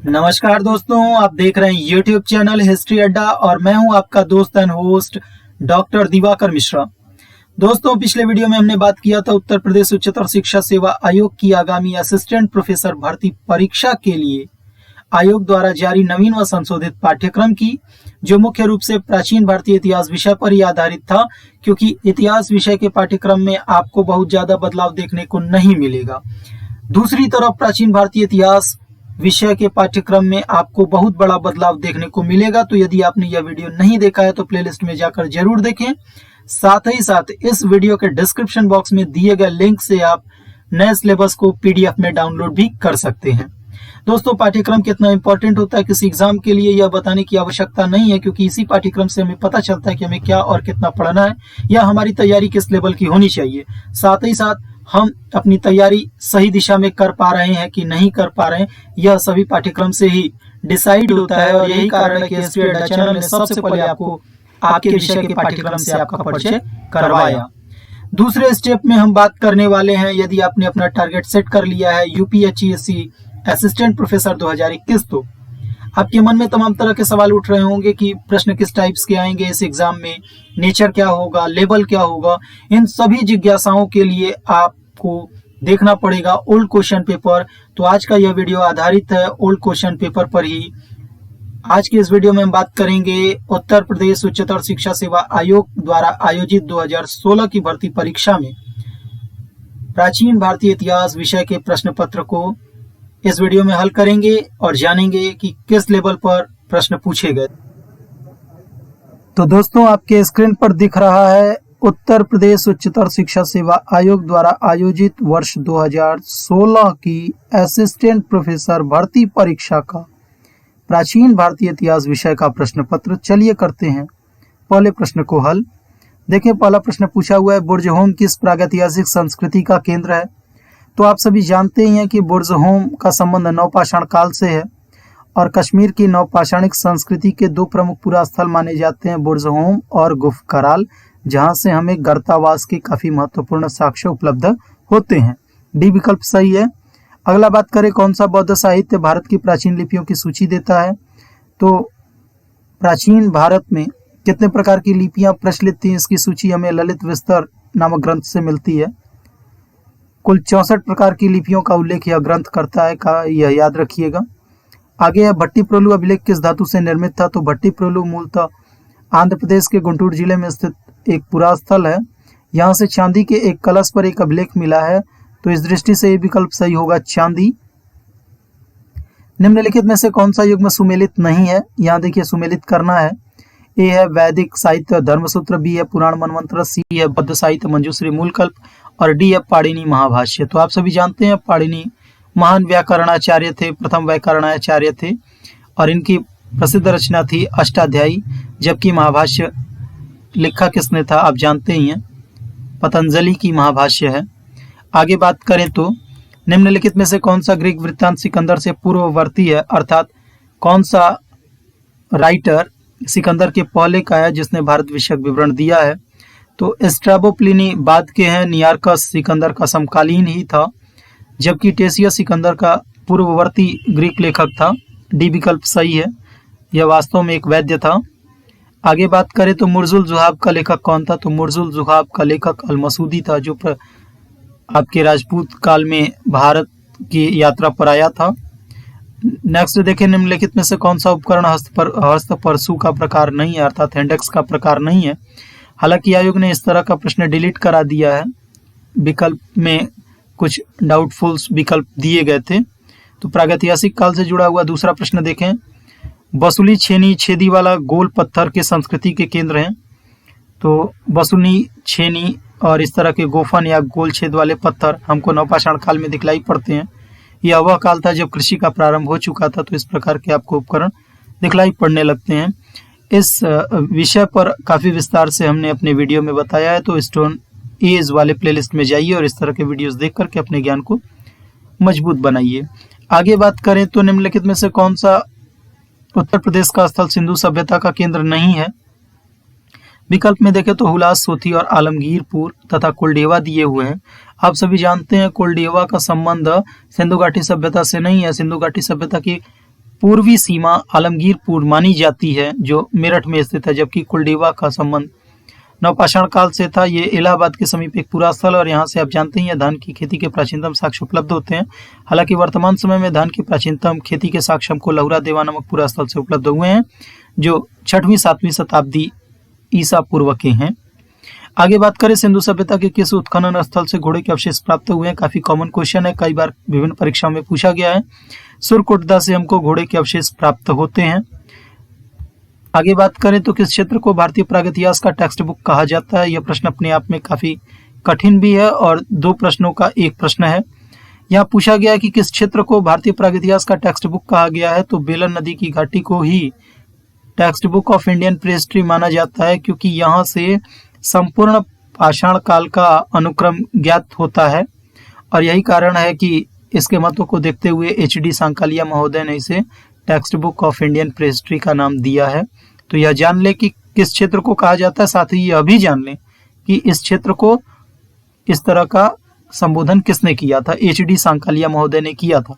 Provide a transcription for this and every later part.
नमस्कार दोस्तों, आप देख रहे हैं YouTube चैनल हिस्ट्री अड्डा और मैं हूं आपका दोस्त and host doctor Diwakar Mishra. दोस्तों, पिछले वीडियो में हमने बात किया था उत्तर प्रदेश उच्चतर शिक्षा सेवा आयोग की आगामी असिस्टेंट प्रोफेसर भर्ती परीक्षा के लिए आयोग द्वारा जारी नवीन व संशोधित पाठ्यक्रम की, जो मुख्य रूप से प्राचीन भारतीय इतिहास विषय पर ही आधारित था, क्योंकि इतिहास विषय के पाठ्यक्रम में आपको बहुत ज्यादा बदलाव देखने को नहीं मिलेगा। दूसरी तरफ प्राचीन भारतीय इतिहास विषय के पाठ्यक्रम में आपको बहुत बड़ा बदलाव देखने को मिलेगा। तो यदि आपने यह वीडियो नहीं देखा है तो प्लेलिस्ट में जाकर जरूर देखें। साथ ही साथ इस वीडियो के डिस्क्रिप्शन बॉक्स में दिए गए लिंक से आप नए सिलेबस को पीडीएफ में डाउनलोड भी कर सकते हैं। दोस्तों, पाठ्यक्रम कितना इंपॉर्टेंट होता है किसी एग्जाम के लिए, यह बताने की आवश्यकता नहीं है, क्योंकि इसी पाठ्यक्रम से हमें पता चलता है कि हमें क्या और कितना पढ़ना है या हमारी तैयारी किस लेवल की होनी चाहिए। साथ ही साथ हम अपनी तैयारी सही दिशा में कर पा रहे हैं कि नहीं कर पा रहे हैं, यह सभी पाठ्यक्रम से ही डिसाइड होता है। और यही कारण है कि हिस्ट्री अड्डा चैनल ने सबसे पहले आपको आपके विषय के पाठ्यक्रम से आपका परिचय करवाया। दूसरे स्टेप में हम बात करने वाले हैं, यदि आपने अपना टारगेट सेट कर लिया है यूपीएचसीएससी असिस्टेंट प्रोफेसर 2021, तो आपके मन में तमाम तरह के सवाल उठ रहे होंगे कि प्रश्न किस टाइप्स के आएंगे इस एग्जाम में, नेचर क्या होगा, लेवल क्या होगा। इन सभी जिज्ञासाओं के लिए आपको देखना पड़ेगा ओल्ड क्वेश्चन पेपर। तो आज का यह वीडियो आधारित है ओल्ड क्वेश्चन पेपर पर ही। आज की इस वीडियो में हम बात करेंगे उत्तर प्रदेश उच्चतर शिक्षा सेवा आयोग द्वारा आयोजित 2016 की भर्ती परीक्षा में प्राचीन भारतीय इतिहास विषय के प्रश्न पत्र को इस वीडियो में हल करेंगे और जानेंगे कि किस लेवल पर प्रश्न पूछे गए। तो दोस्तों, आपके स्क्रीन पर दिख रहा है उत्तर प्रदेश उच्चतर शिक्षा सेवा आयोग द्वारा आयोजित वर्ष 2016 की असिस्टेंट प्रोफेसर भर्ती परीक्षा का प्राचीन भारतीय इतिहास विषय का प्रश्न पत्र। चलिए करते हैं पहले प्रश्न को हल। देखिए, पहला प्रश्न पूछा हुआ है, बुर्जहोम किस प्रागैतिहासिक संस्कृति का केंद्र है? तो आप सभी जानते ही हैं कि बुर्जहोम का संबंध नवपाषाण काल से है और कश्मीर की नवपाषाणिक संस्कृति के दो प्रमुख पुरास्थल माने जाते हैं, बुर्जहोम और गुफ कराल, जहां से हमें गर्तावास के काफी महत्वपूर्ण साक्ष्य उपलब्ध होते हैं। डी विकल्प सही है। अगला बात करें, कौन सा बौद्ध साहित्य भारत की प्राचीन लिपियों की सूची देता है? तो प्राचीन भारत में कितने प्रकार की लिपियां प्रचलित थी, इसकी सूची हमें ललित विस्तर नामक ग्रंथ से मिलती है। कुल 64 प्रकार की लिपियों का उल्लेख यह ग्रंथ करता है, का यह याद रखिएगा। आगे है, भट्टीप्रोलु अभिलेख किस धातु से निर्मित था? तो भट्टीप्रोलु मूलतः आंध्र प्रदेश के गुंटूर जिले में स्थित एक पुरास्थल है। यहाँ से चांदी के एक कलश पर एक अभिलेख मिला है, तो इस दृष्टि से ये विकल्प सही होगा, चांदी। निम्नलिखित में से कौन सा युग्म सुमेलित नहीं है? यहाँ देखिए, सुमेलित करना है। ए है वैदिक साहित्य धर्मसूत्र, बी है पुराण मनवंतर, सी है बौद्ध साहित्य मंजूश्री मूलकल्प और डी है पाणिनि महाभाष्य। तो आप सभी जानते हैं पाणिनि महान व्याकरणाचार्य थे, प्रथम व्याकरणाचार्य थे और इनकी प्रसिद्ध रचना थी अष्टाध्यायी, जबकि महाभाष्य लिखा किसने था आप जानते ही हैं, पतंजलि की महाभाष्य है। आगे बात करें तो निम्नलिखित में से कौन सा ग्रीक वृत्तांत सिकंदर से पूर्ववर्ती है, अर्थात कौन सा राइटर सिकंदर के पहले का है जिसने भारत विषयक विवरण दिया है? तो स्ट्रैबो प्लिनी बाद के हैं, नियार्कस सिकंदर का समकालीन ही था, जबकि टेसियस सिकंदर का पूर्ववर्ती ग्रीक लेखक था। डी विकल्प सही है, यह वास्तव में एक वैद्य था। आगे बात करें तो मुर्जुल जुहाब का लेखक कौन था? तो मुर्जुल जुहाब का लेखक अल मसूदी था, जो आपके राजपूत काल में भारत की यात्रा पर आया था। नेक्स्ट देखें, निम्नलिखित में से कौन सा उपकरण हस्तपरशु का प्रकार नहीं है, अर्थात हैंडेक्स का प्रकार नहीं है? हालांकि आयोग ने इस तरह का प्रश्न डिलीट करा दिया है, विकल्प में कुछ डाउटफुल विकल्प दिए गए थे। तो प्रागैतिहासिक काल से जुड़ा हुआ दूसरा प्रश्न देखें, बसुली छेनी छेदी वाला गोल पत्थर के संस्कृति के केंद्र हैं? तो बसुनी छेनी और इस तरह के गोफन या गोल छेद वाले पत्थर हमको नवपाषाण काल में दिखलाई पड़ते हैं। यह वह काल था जब कृषि का प्रारंभ हो चुका था, तो इस प्रकार के आपको उपकरण दिखलाई पड़ने लगते हैं। इस विषय पर काफी विस्तार से हमने अपने वीडियो में बताया है, तो स्टोन एज वाले प्लेलिस्ट में जाइए और इस तरह के वीडियोस देख करके अपने ज्ञान को मजबूत बनाइए। आगे बात करें तो निम्नलिखित में से कौन सा उत्तर प्रदेश का स्थल सिंधु सभ्यता का केंद्र नहीं है? विकल्प में देखें तो हुलास, सोथी और आलमगीरपुर तथा कुलडेवा दिए हुए हैं। आप सभी जानते हैं कुलडेवा का संबंध सिंधु घाटी सभ्यता से नहीं है। सिंधु घाटी सभ्यता की पूर्वी सीमा आलमगीरपुर मानी जाती है, जो मेरठ में स्थित है, जबकि कुलडीवा का संबंध नवपाषाण काल से था। ये इलाहाबाद के समीप एक पूरा स्थल और यहाँ से आप जानते हैं धान की खेती के प्राचीनतम साक्ष्य उपलब्ध होते हैं। हालांकि वर्तमान समय में धान की प्राचीनतम खेती के साक्ष्य हमको लहुरा देवा नामक पूरा स्थल से उपलब्ध हुए हैं, जो 6वीं-7वीं शताब्दी ईसा पूर्व के हैं। आगे बात करें सिंधु सभ्यता के किस उत्खनन स्थल से घोड़े के अवशेष प्राप्त हुए हैं। काफी कॉमन क्वेश्चन है, कई बार विभिन्न परीक्षाओं में पूछा गया है। सुरकोटदा से हमको घोड़े के अवशेष प्राप्त होते हैं। आगे बात करें तो किस क्षेत्र को भारतीय प्रागैतिहास का टेक्स्ट बुक कहा जाता है। यह प्रश्न अपने आप में काफी कठिन भी है और 2 प्रश्नों का एक प्रश्न है। यहाँ पूछा गया है कि किस क्षेत्र को भारतीय प्रागैतिहास का टेक्स्ट बुक कहा गया है, तो बेलन नदी की घाटी को ही टेक्स्ट बुक ऑफ इंडियन प्रीहिस्ट्री माना जाता है, क्योंकि यहाँ से संपूर्ण पाषाण काल का अनुक्रम ज्ञात होता है और यही कारण है कि इसके महत्व को देखते हुए HD सांकालिया महोदय ने इसे टेक्स्ट बुक ऑफ इंडियन प्रीहिस्ट्री का नाम दिया है। तो यह जान ले कि किस क्षेत्र को कहा जाता है, साथ ही यह भी जान लें कि इस क्षेत्र को इस तरह का संबोधन किसने किया था। HD सांकालिया महोदय ने किया था।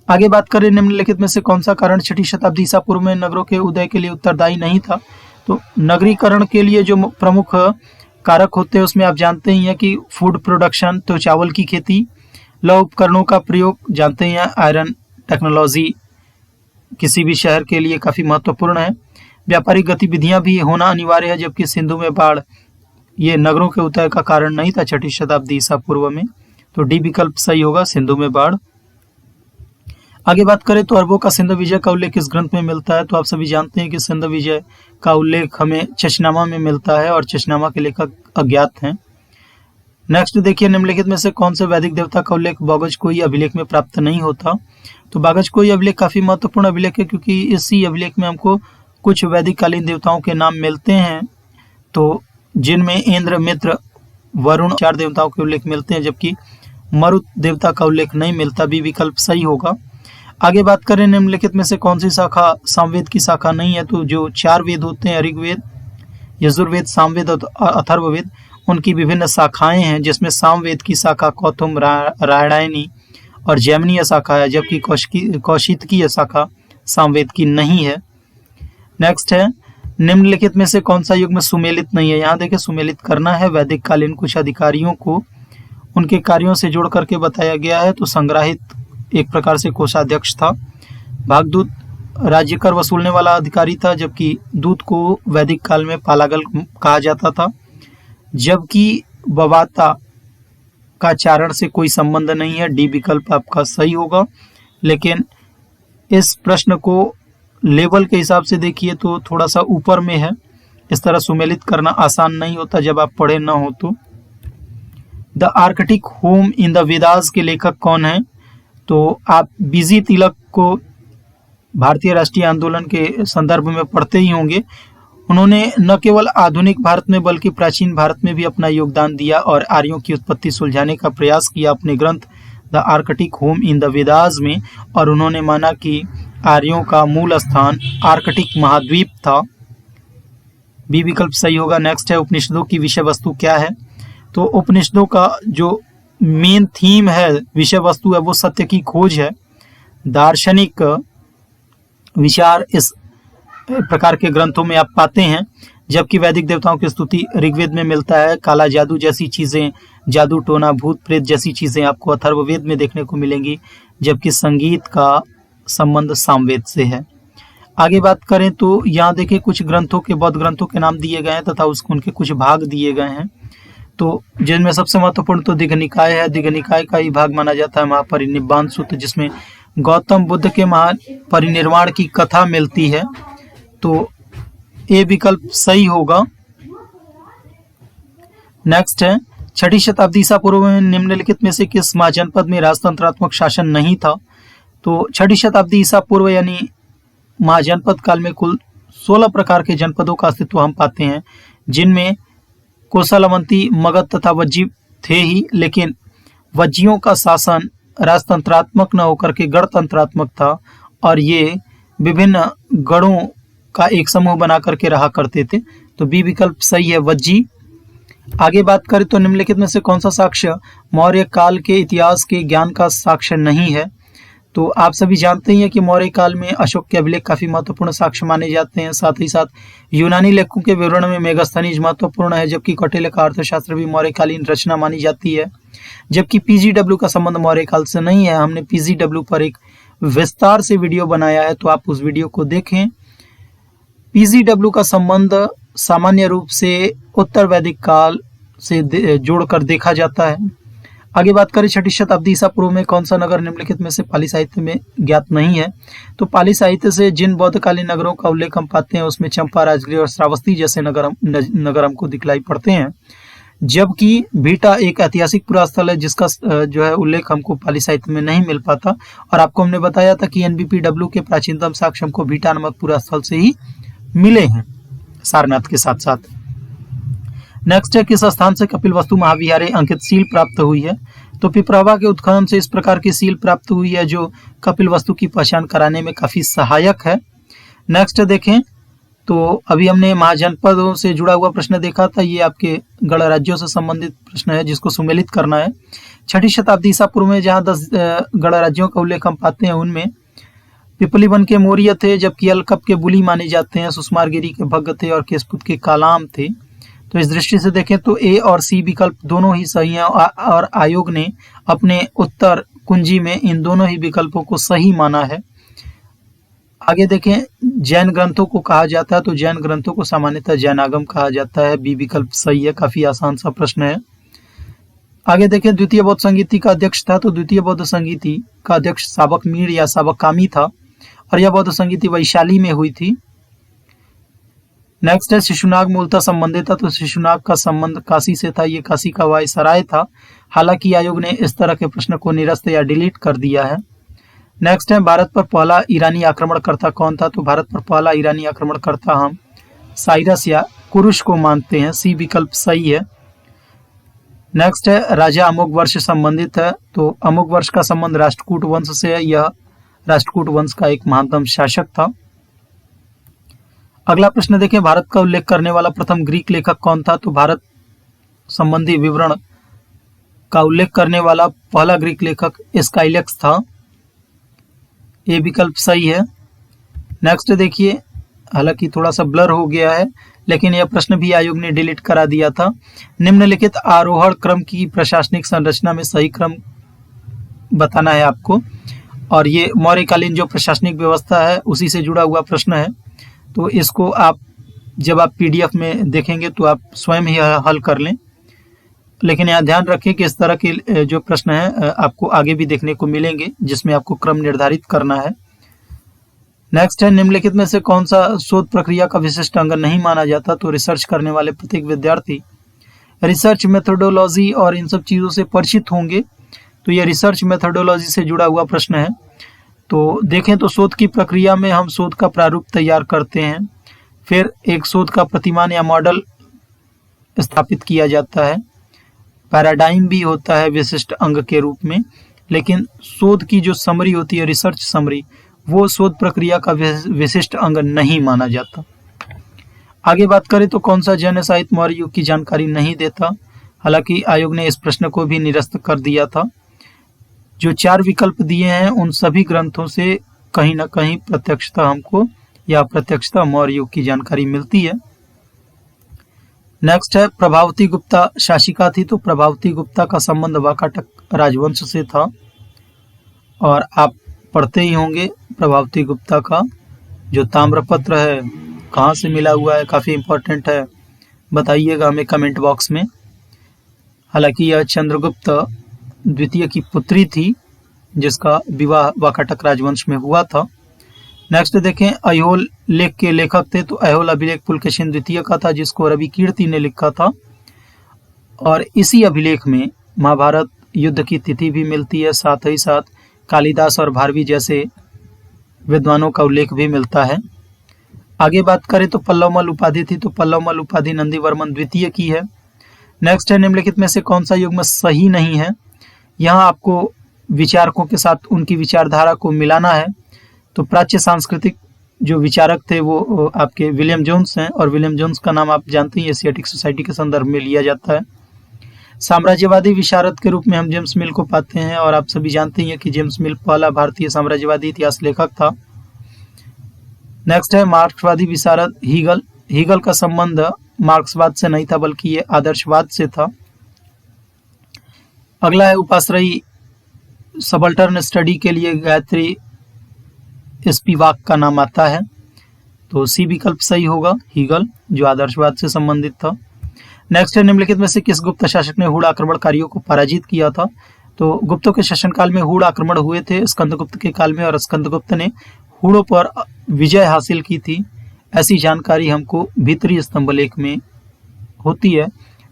आगे बात करें निम्नलिखित में से कौन सा कारण 6ठी शताब्दी ईसा पूर्व में नगरों के उदय के लिए उत्तरदायी नहीं था। तो नगरीकरण के लिए जो प्रमुख कारक होते हैं उसमें आप जानते ही हैं कि फूड प्रोडक्शन, तो चावल की खेती, लौह उपकरणों का प्रयोग, जानते हैं आयरन टेक्नोलॉजी किसी भी शहर के लिए काफी महत्वपूर्ण है। व्यापारिक गतिविधियां भी होना अनिवार्य है, जबकि सिंधु में बाढ़ ये नगरों के उदय का कारण नहीं था 6ठी शताब्दी ईसा पूर्व में। तो डी विकल्प सही होगा, सिंधु में बाढ़। आगे बात करें तो अरबों का सिंधु विजय का उल्लेख किस ग्रंथ में मिलता है। तो आप सभी जानते हैं कि सिंधु विजय का उल्लेख हमें चचनामा में मिलता है और चचनामा के लेखक अज्ञात हैं। नेक्स्ट देखिए, निम्नलिखित में से कौन से वैदिक देवता का उल्लेख बागजकोई अभिलेख में प्राप्त नहीं होता। तो बागजकोई अभिलेख काफी महत्वपूर्ण अभिलेख है, क्योंकि इसी अभिलेख में हमको कुछ वैदिक कालीन देवताओं के नाम मिलते हैं, तो जिनमें इंद्र, मित्र, वरुण 4 देवताओं के उल्लेख मिलते हैं, जबकि मरुत देवता का उल्लेख नहीं मिलता। बी विकल्प सही होगा। आगे बात करें निम्नलिखित में से कौन सी शाखा सामवेद की शाखा नहीं है। तो जो 4 वेद होते हैं, ऋग्वेद, यजुर्वेद, सामवेद और अथर्ववेद, उनकी विभिन्न शाखाएं हैं, जिसमें सामवेद की शाखा कौतुम, रायणायनी और जैमिनीय शाखा है, जबकि कौशितकीय शाखा सामवेद की नहीं है। नेक्स्ट है, निम्नलिखित में से कौन सा युग में सुमेलित नहीं है। यहाँ देखिए, सुमेलित करना है वैदिक कालीन कुछ अधिकारियों को उनके कार्यों से जोड़ करके बताया गया है। तो संग्राहित एक प्रकार से कोषाध्यक्ष था। भागदूत राज्य कर वसूलने वाला अधिकारी था, जबकि दूत को वैदिक काल में पालागल कहा जाता था। जबकि बवाता का चारण से कोई संबंध नहीं है। डी विकल्प आपका सही होगा। लेकिन इस प्रश्न को लेवल के हिसाब से देखिए तो थोड़ा सा ऊपर में है, इस तरह सुमेलित करना आसान नहीं होता जब आप पढ़े ना हो तो। The Arctic home in the Vedas के लेखक कौन है। तो आप बीजी तिलक को भारतीय राष्ट्रीय आंदोलन के संदर्भ में पढ़ते ही होंगे। उन्होंने न केवल आधुनिक भारत में बल्कि प्राचीन भारत में भी अपना योगदान दिया और आर्यों की उत्पत्ति सुलझाने का प्रयास किया अपने ग्रंथ the Arctic home in the Vedas में। और उन्होंने माना कि आर्यों का मूल स्थान आर्कटिक महाद्वीप था। बी विकल्प सही होगा। नेक्स्ट है, उपनिषदों की विषय वस्तु क्या है। तो उपनिषदों का जो मेन थीम है, विषय वस्तु है, वो सत्य की खोज है। दार्शनिक विचार इस प्रकार के ग्रंथों में आप पाते हैं, जबकि वैदिक देवताओं की स्तुति ऋग्वेद में मिलता है। काला जादू जैसी चीजें, जादू टोना, भूत प्रेत जैसी चीजें आपको अथर्ववेद में देखने को मिलेंगी, जबकि संगीत का संबंध सामवेद से है। आगे बात करें तो यहाँ देखिए कुछ ग्रंथों के, बौद्ध ग्रंथों के नाम दिए गए हैं तथा उनके कुछ भाग दिए गए हैं। तो जिनमें सबसे महत्वपूर्ण तो दीघ निकाय है। दीघ निकाय का ही भाग माना जाता है महापरिनिर्वाण सूत्र, जिसमें गौतम बुद्ध के महापरिनिर्वाण की कथा मिलती है। तो ए विकल्प सही होगा। नेक्स्ट है, 6ठी शताब्दी ईसा पूर्व में निम्नलिखित में से किस महाजनपद में राजतंत्रात्मक शासन नहीं था। तो 6ठी शताब्दी ईसा पूर्व यानी महाजनपद काल में कुल 16 प्रकार के जनपदों का अस्तित्व हम पाते हैं, जिनमें कोसल, अवंती, मगध तथा वज्जी थे ही। लेकिन वज्जियों का शासन राजतंत्रात्मक न होकर के गणतंत्रात्मक था और ये विभिन्न गणों का एक समूह बना करके रहा करते थे। तो बी विकल्प सही है, वज्जी। आगे बात करें तो निम्नलिखित में से कौन सा साक्ष्य मौर्य काल के इतिहास के ज्ञान का साक्ष्य नहीं है। तो आप सभी जानते ही हैं कि मौर्य काल में अशोक के अभिलेख काफी महत्वपूर्ण साक्ष्य माने जाते हैं। साथ ही साथ यूनानी लेखकों के विवरण में मेगास्थनीज महत्वपूर्ण है, जबकि कौटिल्य का अर्थशास्त्र भी मौर्यकालीन रचना मानी जाती है। जबकि पीजीडब्ल्यू का संबंध मौर्य काल से नहीं है। हमने पीजीडब्ल्यू पर एक विस्तार से वीडियो बनाया है, तो आप उस वीडियो को देखें। पीजीडब्ल्यू का संबंध सामान्य रूप से उत्तर वैदिक काल से जोड़कर देखा जाता है। आगे बात करें, 6ठी शताब्दी ईसा पूर्व में कौन सा नगर निम्नलिखित में से पाली साहित्य में ज्ञात नहीं है? तो पाली साहित्य से जिन बौद्धकालीन नगरों का उल्लेख हम पाते हैं उसमें चंपा, राजगृह और श्रावस्ती जैसे नगर हमको दिखलाई पड़ते हैं। जबकि भीटा एक ऐतिहासिक पुरास्थल है जिसका जो है उल्लेख हमको पाली साहित्य में नहीं मिल पाता। और आपको हमने बताया था कि एनबीपीडब्ल्यू के प्राचीनतम साक्ष्य हमको भीटा नामक पुरास्थल से ही मिले हैं, सारनाथ के साथ साथ। नेक्स्ट है, किस स्थान से कपिलवस्तु महाविहारे अंकित सील प्राप्त हुई है? तो पिपरावा के उत्खनन से इस प्रकार की सील प्राप्त हुई है जो कपिलवस्तु की पहचान कराने में काफी सहायक है। नेक्स्ट देखें, तो अभी हमने महाजनपदों से जुड़ा हुआ प्रश्न देखा था। ये आपके गण राज्यों से संबंधित प्रश्न है जिसको सुमेलित करना है। 6ठी शताब्दी ईसा पूर्व में जहाँ 10 गण राज्यों का उल्लेख हम पाते हैं उनमें पिपलीवन के मौर्य थे, जबकि अलकप के बुली माने जाते हैं, सुषमारगिरी के भग्ग थे और केशपुत के कालाम थे। तो इस दृष्टि से देखें तो ए और सी विकल्प दोनों ही सही हैं और आयोग ने अपने उत्तर कुंजी में इन दोनों ही विकल्पों को सही माना है। आगे देखें, जैन ग्रंथों को कहा जाता है, तो जैन ग्रंथों को सामान्यतः जैनागम कहा जाता है। बी विकल्प सही है, काफी आसान सा प्रश्न है। आगे देखें, द्वितीय बौद्ध संगीति का अध्यक्ष था, तो द्वितीय बौद्ध संगीति का अध्यक्ष साबक मीर या साबक कामी था और यह बौद्ध संगीति वैशाली में हुई थी। नेक्स्ट है, शिशुनाग मूलतः संबंधित था, तो शिशुनाग का संबंध काशी से था, ये काशी का वायसराय था। हालांकि आयोग ने इस तरह के प्रश्न को निरस्त या डिलीट कर दिया है। नेक्स्ट है, भारत पर पहला ईरानी आक्रमणकर्ता कौन था? तो भारत पर पहला ईरानी आक्रमणकर्ता हम साइरस या कुरुश को मानते हैं। सी विकल्प सही है। नेक्स्ट है, राजा अमोघ वर्ष से संबंधित है, तो अमोघ वर्ष का संबंध राष्ट्रकूट वंश से है। यह राष्ट्रकूट वंश का एक महानतम शासक था। अगला प्रश्न देखें, भारत का उल्लेख करने वाला प्रथम ग्रीक लेखक कौन था? तो भारत संबंधी विवरण का उल्लेख करने वाला पहला ग्रीक लेखक स्काइलक्स था। ये विकल्प सही है। नेक्स्ट देखिए, हालांकि थोड़ा सा ब्लर हो गया है लेकिन यह प्रश्न भी आयोग ने डिलीट करा दिया था। निम्नलिखित आरोहण क्रम की प्रशासनिक संरचना में सही क्रम बताना है आपको, और ये मौर्यकालीन जो प्रशासनिक व्यवस्था है उसी से जुड़ा हुआ प्रश्न है। तो इसको आप जब आप पीडीएफ में देखेंगे तो आप स्वयं ही हल कर लें, लेकिन यहाँ ध्यान रखें कि इस तरह के जो प्रश्न है आपको आगे भी देखने को मिलेंगे जिसमें आपको क्रम निर्धारित करना है। नेक्स्ट है, निम्नलिखित में से कौन सा शोध प्रक्रिया का विशिष्ट अंग नहीं माना जाता? तो रिसर्च करने वाले प्रत्येक विद्यार्थी रिसर्च मेथोडोलॉजी और इन सब चीज़ों से परिचित होंगे, तो यह रिसर्च मेथोडोलॉजी से जुड़ा हुआ प्रश्न है। तो देखें तो शोध की प्रक्रिया में हम शोध का प्रारूप तैयार करते हैं, फिर एक शोध का प्रतिमान या मॉडल स्थापित किया जाता है, पैराडाइम भी होता है विशिष्ट अंग के रूप में, लेकिन शोध की जो समरी होती है, रिसर्च समरी, वो शोध प्रक्रिया का विशिष्ट अंग नहीं माना जाता। आगे बात करें तो कौन सा जैन साहित्य मौर्य युग की जानकारी नहीं देता? हालांकि आयोग ने इस प्रश्न को भी निरस्त कर दिया था। जो 4 विकल्प दिए हैं उन सभी ग्रंथों से कहीं ना कहीं प्रत्यक्षता हमको या अप्रत्यक्षता मौर्य युग की जानकारी मिलती है। नेक्स्ट है, प्रभावती गुप्ता शासिका थी, तो प्रभावती गुप्ता का संबंध वाकाटक राजवंश से था और आप पढ़ते ही होंगे प्रभावती गुप्ता का जो ताम्रपत्र है कहाँ से मिला हुआ है, काफ़ी इम्पोर्टेंट है, बताइएगा हमें कमेंट बॉक्स में। हालांकि यह चंद्रगुप्त द्वितीय की पुत्री थी जिसका विवाह वाकाटक राजवंश में हुआ था। नेक्स्ट देखें, अहोल लेख के लेखक थे, तो अहोल अभिलेख पुलकेशिन द्वितीय का था जिसको रवि कीर्ति ने लिखा था, और इसी अभिलेख में महाभारत युद्ध की तिथि भी मिलती है, साथ ही साथ कालिदास और भारवी जैसे विद्वानों का उल्लेख भी मिलता है। आगे बात करें तो पल्लवमल उपाधि थी, तो पल्लवमल उपाधि नंदीवर्मन द्वितीय की है। नेक्स्ट है, निम्नलिखित में से कौन सा युग्म सही नहीं है? यहाँ आपको विचारकों के साथ उनकी विचारधारा को मिलाना है। तो प्राच्य सांस्कृतिक जो विचारक थे वो आपके विलियम जोन्स हैं, और विलियम जोन्स का नाम आप जानते हैं एशियाटिक सोसाइटी के संदर्भ में लिया जाता है। साम्राज्यवादी विशारद के रूप में हम जेम्स मिल को पाते हैं और आप सभी जानते हैं कि जेम्स मिल पहला भारतीय साम्राज्यवादी इतिहास लेखक था। नेक्स्ट है मार्क्सवादी विशारद हीगल। हीगल का संबंध मार्क्सवाद से नहीं था बल्कि ये आदर्शवाद से था। अगला है उपाश्रयी सबल्टर्न स्टडी के लिए गायत्री स्पिवाक का नाम आता है, तो सी विकल्प सही होगा, हीगल जो आदर्शवाद से संबंधित था। नेक्स्ट है निम्नलिखित में से किस गुप्त शासक ने हुड़ आक्रमणकारियों को पराजित किया था? तो गुप्तों के शासनकाल में हुड़ आक्रमण हुए थे स्कंदगुप्त के काल में, और स्कंदगुप्त ने हुड़ों पर विजय हासिल की थी। ऐसी जानकारी हमको भीतरी स्तंभ लेख में होती है।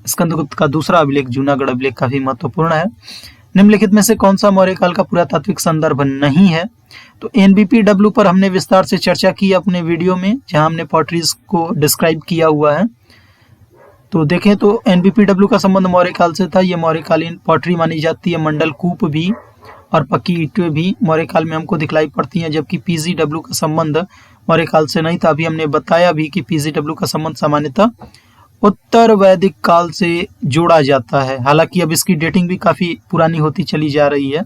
स्कंदगुप्त का दूसरा अभिलेख जूनागढ़ अभिलेख काफी महत्वपूर्ण है। निम्नलिखित में से कौन सा मौर्य काल का पुरातात्विक संदर्भ नहीं है? तो एनबीपीडब्ल्यू पर हमने विस्तार से चर्चा की अपने वीडियो में, जहां हमने पॉटरीज को डिस्क्राइब किया हुआ है। तो देखें तो एनबीपीडब्ल्यू का संबंध मौर्य काल से था। यह मौर्यकालीन पॉटरी मानी जाती है। मंडल कूप भी और पक्की ईंटें भी मौर्य काल में हमको दिखलाई पड़ती हैं, जबकि पीजीडब्ल्यू का संबंध मौर्य काल से नहीं था। अभी हमने बताया भी कि पीजीडब्ल्यू का संबंध सामान्यतः उत्तर वैदिक काल से जोड़ा जाता है, हालांकि अब इसकी डेटिंग भी काफी पुरानी होती चली जा रही है।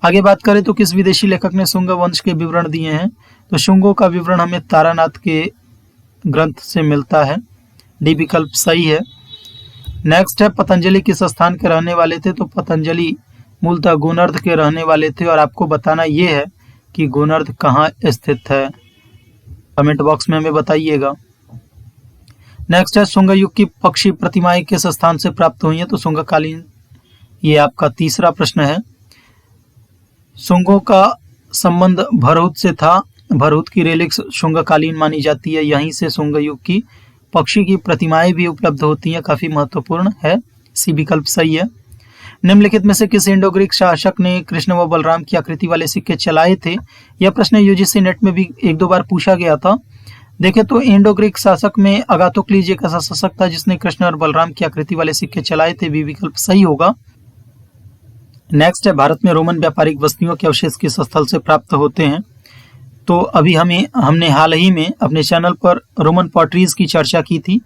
आगे बात करें तो किस विदेशी लेखक ने शुंग वंश के विवरण दिए हैं? तो शुंगों का विवरण हमें तारानाथ के ग्रंथ से मिलता है, डी विकल्प सही है। नेक्स्ट है पतंजलि किस स्थान के रहने वाले थे? तो पतंजलि मूलतः गोनर्ध के रहने वाले थे, और आपको बताना ये है कि गोनर्ध कहाँ स्थित है, कमेंट बॉक्स में हमें बताइएगा। नेक्स्ट है शुंग युग की पक्षी प्रतिमाएं किस स्थान से प्राप्त हुई हैं? तो शुंगकालीन, ये आपका तीसरा प्रश्न है। शुंगों का संबंध भरहुत से था। भरहुत की रेलिक्स शुंगकालीन मानी जाती है, यहीं से शुंग युग की पक्षी की प्रतिमाएं भी उपलब्ध होती हैं, काफी महत्वपूर्ण है, सी विकल्प सही है। निम्नलिखित में से किस इंडो ग्रीक शासक ने कृष्ण व बलराम की आकृति वाले सिक्के चलाए थे? यह प्रश्न यूजीसी नेट में भी एक दो बार पूछा गया था। देखें तो इंडो ग्रीक शासक में अगाथोक्लीज एक ऐसा शासक था जिसने कृष्ण और बलराम की आकृति वाले सिक्के चलाए थे, बी विकल्प सही होगा। नेक्स्ट है भारत में रोमन व्यापारिक बस्तियों के अवशेष किस स्थल से प्राप्त होते हैं? तो अभी हमने हाल ही में अपने चैनल पर रोमन पॉटरीज की चर्चा की थी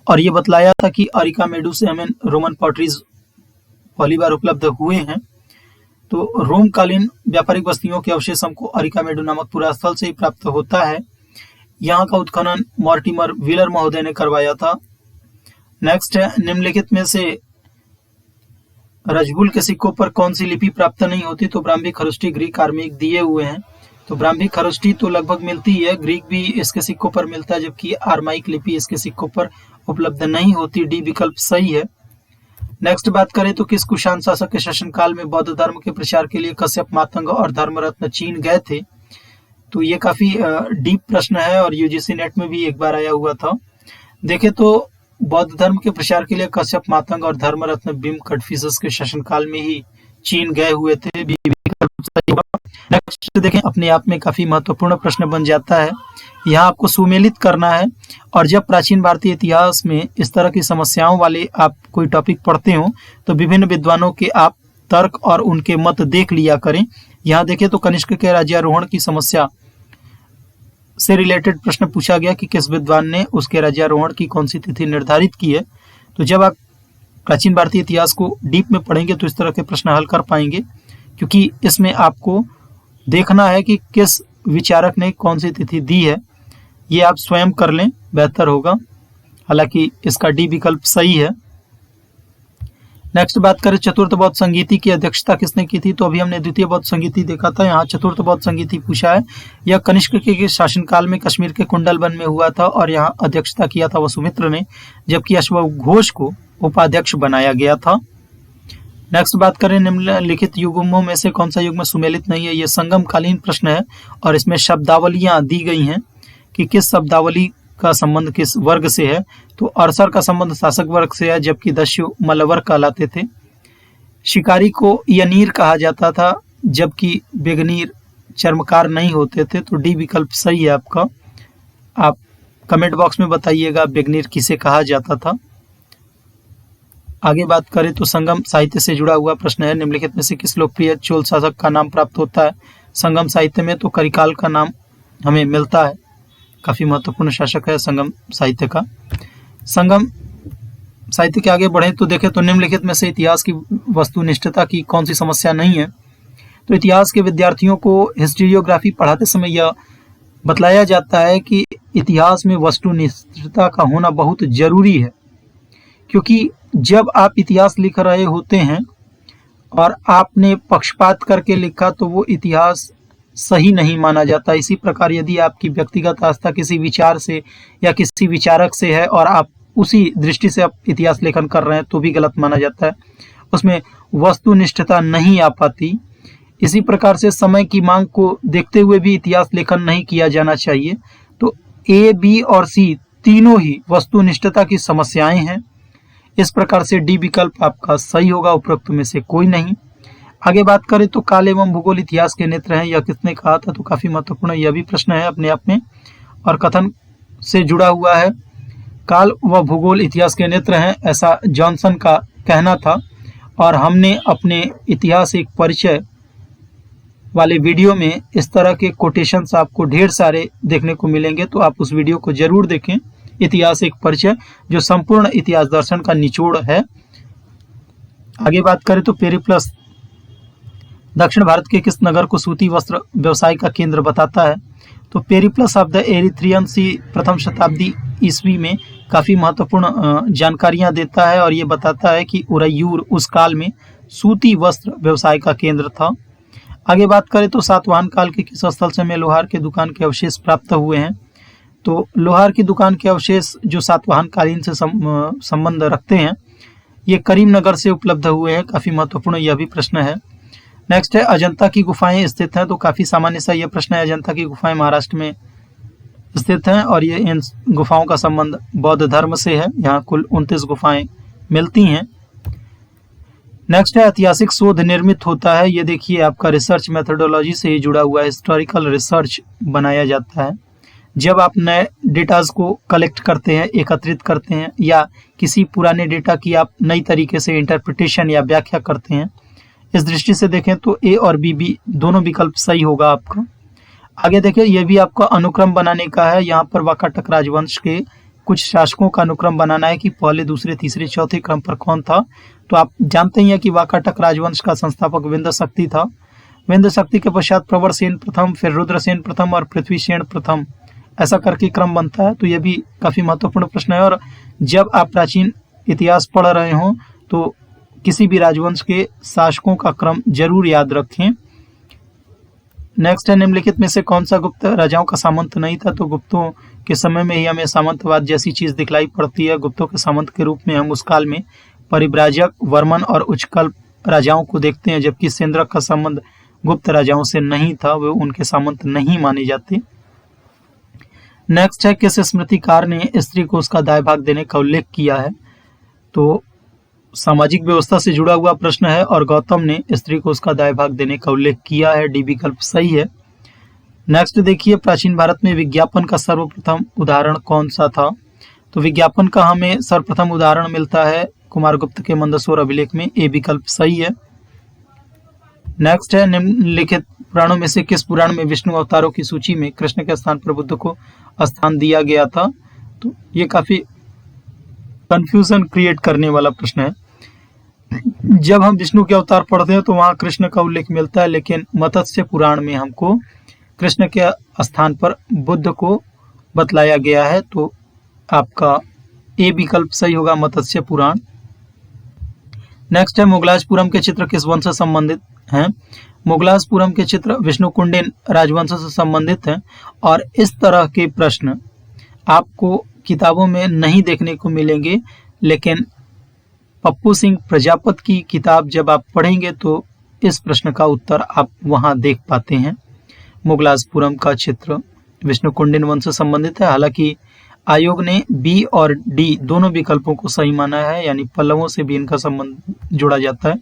और ये बतलाया था कि अरिकामेडू से हमें रोमन पॉटरीज पहली बार उपलब्ध हुए हैं। तो रोमकालीन व्यापारिक बस्तियों के अवशेष हमको अरिकामेडू नामक पूरा स्थल से ही प्राप्त होता है। यहाँ का उत्खनन मॉर्टिमर व्हीलर महोदय ने करवाया था। नेक्स्ट है निम्नलिखित में से रजबुल के सिक्कों पर कौन सी लिपि प्राप्त नहीं होती? तो ब्राह्मी, खरुष्टी, ग्रीक, आर्मिक दिए हुए हैं। तो ब्राह्मी खरुष्टी तो लगभग मिलती है, ग्रीक भी इसके सिक्कों पर मिलता है, जबकि आर्माइक लिपि इसके सिक्कों पर उपलब्ध नहीं होती, डी विकल्प सही है। नेक्स्ट बात करें तो किस कुषाण शासक के शासनकाल में बौद्ध धर्म के प्रचार के लिए कश्यप, मातंग और धर्मरत्न चीन गए थे? तो ये काफी डीप प्रश्न है और यूजीसी नेट में भी एक बार आया हुआ था। देखें तो बौद्ध धर्म के प्रचार के लिए कश्यप, मातंग और धर्मरत्न बिम कटफिसस के शासनकाल में ही चीन गए हुए थे, बी विकल्प सही होगा। नेक्स्ट देखें, अपने आप में काफी महत्वपूर्ण प्रश्न बन जाता है। यहाँ आपको सुमेलित करना है, और जब प्राचीन भारतीय इतिहास में इस तरह की समस्याओं वाले आप कोई टॉपिक पढ़ते हो तो विभिन्न विद्वानों के आप तर्क और उनके मत देख लिया करें। यहाँ देखें तो कनिष्क के राज्यारोहण की समस्या से रिलेटेड प्रश्न पूछा गया कि किस विद्वान ने उसके राज्यारोहण की कौन सी तिथि निर्धारित की है। तो जब आप प्राचीन भारतीय इतिहास को डीप में पढ़ेंगे तो इस तरह के प्रश्न हल कर पाएंगे, क्योंकि इसमें आपको देखना है कि किस विचारक ने कौन सी तिथि दी है। ये आप स्वयं कर लें, बेहतर होगा, हालांकि इसका डी विकल्प सही है। नेक्स्ट बात करें चतुर्थ बौद्ध संगीति की अध्यक्षता किसने की थी? तो अभी हमने द्वितीय बौद्ध संगीति देखा था, यहाँ चतुर्थ बौद्ध संगीति पूछा है। यह कनिष्क के शासनकाल में कश्मीर के कुंडलवन में हुआ था और यहाँ अध्यक्षता किया था वसुमित्र ने, जबकि अश्वघोष को उपाध्यक्ष बनाया गया था। नेक्स्ट बात करें निम्नलिखित युग्मों में से कौन सा युग्म सुमेलित नहीं है? यह संगमकालीन प्रश्न है और इसमें शब्दावलियां दी गई हैं कि किस शब्दावली का संबंध किस वर्ग से है। तो अरसर का संबंध शासक वर्ग से है, जबकि दस्यु मलवर कहलाते थे। शिकारी को यनीर कहा जाता था, जबकि बेगनीर चर्मकार नहीं होते थे, तो डी विकल्प सही है आपका। आप कमेंट बॉक्स में बताइएगा बेगनीर किसे कहा जाता था। आगे बात करें तो संगम साहित्य से जुड़ा हुआ प्रश्न है, निम्नलिखित में से किस लोकप्रिय चोल शासक का नाम प्राप्त होता है संगम साहित्य में? तो करिकाल का नाम हमें मिलता है, काफी महत्वपूर्ण शासक है संगम साहित्य का। संगम साहित्य के आगे बढ़े तो देखें तो निम्नलिखित में से इतिहास की वस्तुनिष्ठता की कौन सी समस्या नहीं है। तो इतिहास के विद्यार्थियों को हिस्टोरियोग्राफी पढ़ाते समय यह बतलाया जाता है कि इतिहास में वस्तुनिष्ठता का होना बहुत जरूरी है, क्योंकि जब आप इतिहास लिख रहे होते हैं और आपने पक्षपात करके लिखा तो वो इतिहास सही नहीं माना जाता। इसी प्रकार यदि आपकी व्यक्तिगत आस्था किसी विचार से या किसी विचारक से है और आप उसी दृष्टि से आप इतिहास लेखन कर रहे हैं तो भी गलत माना जाता है, उसमें वस्तुनिष्ठता नहीं आ पाती। इसी प्रकार से समय की मांग को देखते हुए भी इतिहास लेखन नहीं किया जाना चाहिए। तो ए, बी और सी तीनों ही वस्तुनिष्ठता की समस्याएं हैं। इस प्रकार से डी विकल्प आपका सही होगा, उपरोक्त में से कोई नहीं। आगे बात करें तो काल एवं भूगोल इतिहास के नेत्र हैं, यह किसने कहा था? तो काफी महत्वपूर्ण यह भी प्रश्न है अपने आप में और कथन से जुड़ा हुआ है। काल व भूगोल इतिहास के नेत्र हैं, ऐसा जॉनसन का कहना था। और हमने अपने इतिहास एक परिचय वाले वीडियो में इस तरह के कोटेशंस आपको ढेर सारे देखने को मिलेंगे, तो आप उस वीडियो को जरूर देखें। इतिहास एक परिचय, जो संपूर्ण इतिहास दर्शन का निचोड़ है। आगे बात करें तो पेरिप्लस दक्षिण भारत के किस नगर को सूती वस्त्र व्यवसाय का केंद्र बताता है? तो पेरिप्लस ऑफ द एरिथ्रियन सी प्रथम शताब्दी ईस्वी में काफी महत्वपूर्ण जानकारियां देता है और ये बताता है कि उरैयूर उस काल में सूती वस्त्र व्यवसाय का केंद्र था। आगे बात करें तो सातवाहन काल के किस स्थल से हमें लोहार के दुकान के अवशेष प्राप्त हुए हैं? तो लोहार की दुकान के अवशेष जो सातवाहन कालीन से संबंध रखते हैं, ये करीमनगर से उपलब्ध हुए हैं। काफी महत्वपूर्ण यह भी प्रश्न है। नेक्स्ट है अजंता की गुफाएं स्थित हैं, तो काफी सामान्य सा यह प्रश्न है। अजंता की गुफाएं महाराष्ट्र में स्थित हैं और ये इन गुफाओं का संबंध बौद्ध धर्म से है। यहाँ कुल 29 गुफाएं मिलती हैं। नेक्स्ट है ऐतिहासिक शोध निर्मित होता है, ये देखिए आपका रिसर्च मेथोडोलॉजी से ही जुड़ा हुआ है। हिस्टोरिकल रिसर्च बनाया जाता है जब आप नए डेटाज को कलेक्ट करते हैं, एकत्रित करते हैं, या किसी पुराने डेटा की आप नई तरीके से इंटरप्रिटेशन या व्याख्या करते हैं। इस दृष्टि से देखें तो ए और बी दोनों विकल्प सही होगा आपका। आगे देखिए यह भी आपका अनुक्रम बनाने का है। यहाँ पर वाकाटक राजवंश के कुछ शासकों का अनुक्रम बनाना है कि पहले, दूसरे, तीसरे, चौथे क्रम पर कौन था। तो आप जानते ही हैं कि वाकाटक राजवंश का संस्थापक विंध्य शक्ति था। विंध्य शक्ति के पश्चात प्रवरसेन प्रथम, फिर रुद्रसेन प्रथम और पृथ्वीसेन प्रथम, ऐसा करके क्रम बनता है। तो यह भी काफी महत्वपूर्ण प्रश्न है और जब आप प्राचीन इतिहास पढ़ रहे हो तो किसी भी राजवंश के शासकों का क्रम जरूर याद रखें। नेक्स्ट है निम्नलिखित में से कौन सा गुप्त राजाओं का सामंत नहीं था? तो गुप्तों के समय में ही हमें सामंतवाद जैसी चीज दिखलाई पड़ती है। गुप्तों के सामंत के रूप में हम उस काल में परिव्राजक, वर्मन और उच्चकल्प राजाओं को देखते हैं, जबकि सेंद्रक का संबंध गुप्त राजाओं से नहीं था, वे उनके सामंत नहीं माने जाते। नेक्स्ट है किस स्मृतिकार ने स्त्री को उसका दाय भाग देने का उल्लेख किया है? तो सामाजिक व्यवस्था से जुड़ा हुआ प्रश्न है और गौतम ने स्त्री को उसका दाय भाग देने का उल्लेख किया है। डी विकल्प सही है। नेक्स्ट देखिए प्राचीन भारत में विज्ञापन का सर्वप्रथम उदाहरण कौन सा था? तो विज्ञापन का हमें सर्वप्रथम उदाहरण मिलता है कुमारगुप्त के मंदसौर अभिलेख में। ए विकल्प सही है। नेक्स्ट है निम्नलिखित पुराणों में से किस पुराण में विष्णु अवतारों की सूची में कृष्ण के स्थान पर बुद्ध को स्थान दिया गया था? तो ये काफी कंफ्यूजन क्रिएट करने वाला प्रश्न है। जब हम विष्णु के अवतार पढ़ते हैं तो वहां कृष्ण का उल्लेख मिलता है, लेकिन मत्स्य पुराण में हमको कृष्ण के स्थान पर बुद्ध को बतलाया गया है। तो आपका ए विकल्प सही होगा, मत्स्य पुराण। नेक्स्ट है मुगलाजपुरम के चित्र किस वंश से संबंधित हैं? मुगलाजपुरम के चित्र विष्णुकुंडिन राजवंश से संबंधित हैं और इस तरह के प्रश्न आपको किताबों में नहीं देखने को मिलेंगे, लेकिन पप्पू सिंह प्रजापत की किताब जब आप पढ़ेंगे तो इस प्रश्न का उत्तर आप वहां देख पाते हैं। मुगलाजपुरम का चित्र विष्णुकुंडिन वंश से संबंधित है। हालांकि आयोग ने बी और डी दोनों विकल्पों को सही माना है, यानी पल्लवों से भी इनका संबंध जोड़ा जाता है।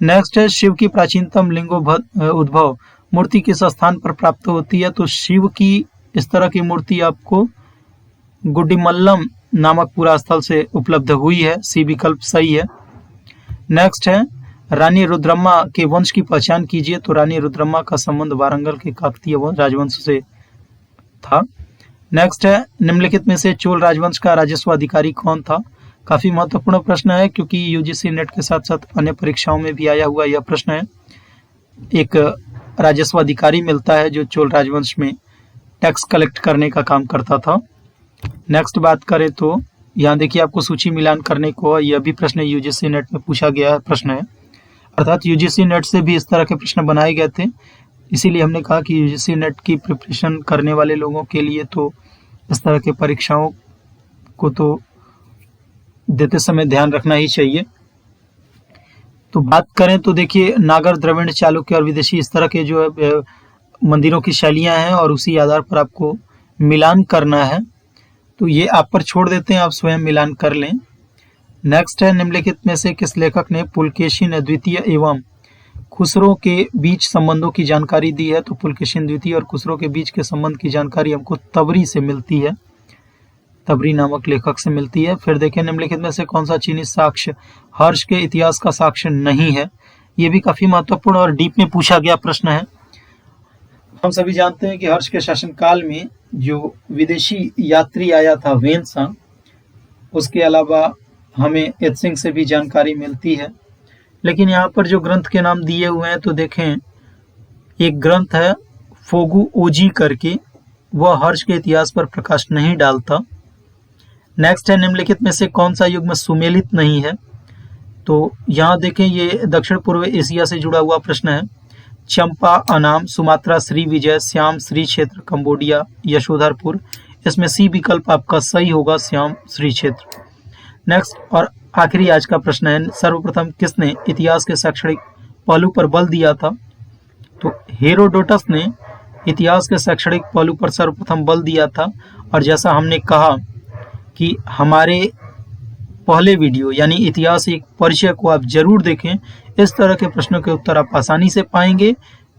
नेक्स्ट है शिव की प्राचीनतम लिंगोद्भव मूर्ति किस स्थान पर प्राप्त होती है? तो शिव की इस तरह की मूर्ति आपको गुड्डीमल्लम नामक पूरा स्थल से उपलब्ध हुई है। सी विकल्प सही है। नेक्स्ट है रानी रुद्रम्मा के वंश की पहचान कीजिए। तो रानी रुद्रम्मा का संबंध वारंगल के काकतीय राजवंश से था। नेक्स्ट है निम्नलिखित में से चोल राजवंश का राजस्व अधिकारी कौन था? काफी महत्वपूर्ण प्रश्न है क्योंकि यूजीसी नेट के साथ साथ अन्य परीक्षाओं में भी आया हुआ यह प्रश्न है। एक राजस्व अधिकारी मिलता है जो चोल राजवंश में टैक्स कलेक्ट करने का काम करता था। नेक्स्ट बात करें तो यहाँ देखिए आपको सूची मिलान करने को, यह भी प्रश्न यूजीसी नेट में पूछा गया प्रश्न है, अर्थात यूजीसी नेट से भी इस तरह के प्रश्न बनाए गए थे। इसीलिए हमने कहा कि यूजीसी नेट की प्रिपरेशन करने वाले लोगों के लिए तो इस तरह के परीक्षाओं को तो देते समय ध्यान रखना ही चाहिए। तो बात करें तो देखिए नागर, द्रविड़, चालुक्य और विदेशी इस तरह के जो मंदिरों की शैलियां हैं और उसी आधार पर आपको मिलान करना है। तो ये आप पर छोड़ देते हैं, आप स्वयं मिलान कर लें। नेक्स्ट है, निम्नलिखित में से किस लेखक ने पुलकेशिन द्वितीय एवं खुसरो के बीच संबंधों की जानकारी दी है? तो पुलकेशिन द्वितीय और खुसरो के बीच के संबंध की जानकारी हमको तबरी से मिलती है, तबरी नामक लेखक से मिलती है। फिर देखें, निम्नलिखित में से कौन सा चीनी साक्ष्य हर्ष के इतिहास का साक्ष्य नहीं है? ये भी काफी महत्वपूर्ण और डीप में पूछा गया प्रश्न है। हम सभी जानते हैं कि हर्ष के शासनकाल में जो विदेशी यात्री आया था वेन्सा, उसके अलावा हमें एत्सिंग से भी जानकारी मिलती है। लेकिन यहाँ पर जो ग्रंथ के नाम दिए हुए हैं तो देखें, एक ग्रंथ है फोगु ओजी करके, वह हर्ष के इतिहास पर प्रकाश नहीं डालता। नेक्स्ट है, निम्नलिखित में से कौन सा युग्म सुमेलित नहीं है? तो यहाँ देखें, ये दक्षिण पूर्व एशिया से जुड़ा हुआ प्रश्न है। चंपा, अनाम, सुमात्रा, श्री विजय, श्याम, श्री क्षेत्र, कंबोडिया, यशोधरपुर, इसमें सी विकल्प आपका सही होगा, श्याम श्री क्षेत्र। नेक्स्ट और आखिरी आज का प्रश्न है, सर्वप्रथम किसने इतिहास के शैक्षणिक पहलू पर बल दिया था? तो हेरोडोटस ने इतिहास के शैक्षणिक पहलू पर सर्वप्रथम बल दिया था। और जैसा हमने कहा कि हमारे पहले वीडियो यानी इतिहास एक परिचय को आप जरूर देखें, इस तरह के प्रश्नों के उत्तर आप आसानी से पाएंगे।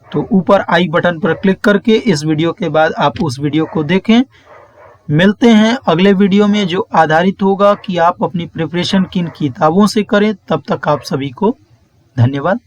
तो ऊपर आई बटन पर क्लिक करके इस वीडियो के बाद आप उस वीडियो को देखें। मिलते हैं अगले वीडियो में जो आधारित होगा कि आप अपनी प्रिपरेशन किन किताबों से करें। तब तक आप सभी को धन्यवाद।